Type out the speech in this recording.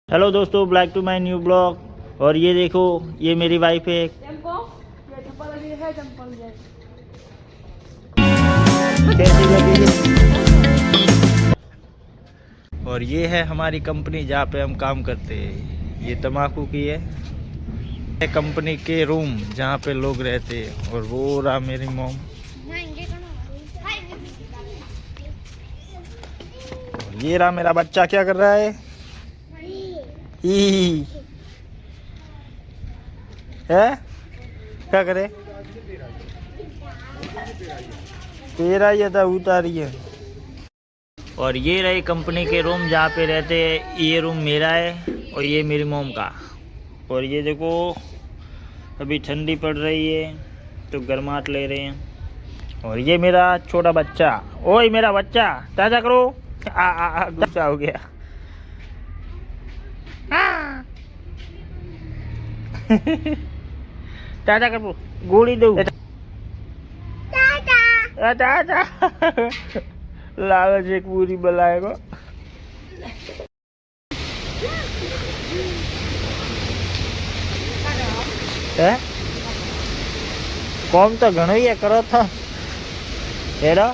Hello दोस्तों, black to my new blog. और ये देखो, ये मेरी वाइफ है। कैसी लगी है? और ये है हमारी कंपनी जहाँ पे हम काम करते हैं। ये तम्बाकू की है कंपनी के रूम जहाँ पे लोग रहते हैं। और वो रहा मेरी मॉम। ये रहा मेरा बच्चा, क्या कर रहा है? ही है क्या करे? तेरा ये था उतारी है। और ये रहे कंपनी के रूम जहाँ पे रहते हैं। ये रूम मेरा है और ये मेरी मोम का। और ये देखो, अभी ठंडी पड़ रही है तो गर्माहट ले रहे हैं। और ये मेरा छोटा बच्चा। ओए मेरा बच्चा, ताजा करो। गुस्सा हो गया। ताजा करो, गोली दो। ताजा लालच एक पूरी बलाएगा। કોમ તો ઘણું એ કરો તો એરો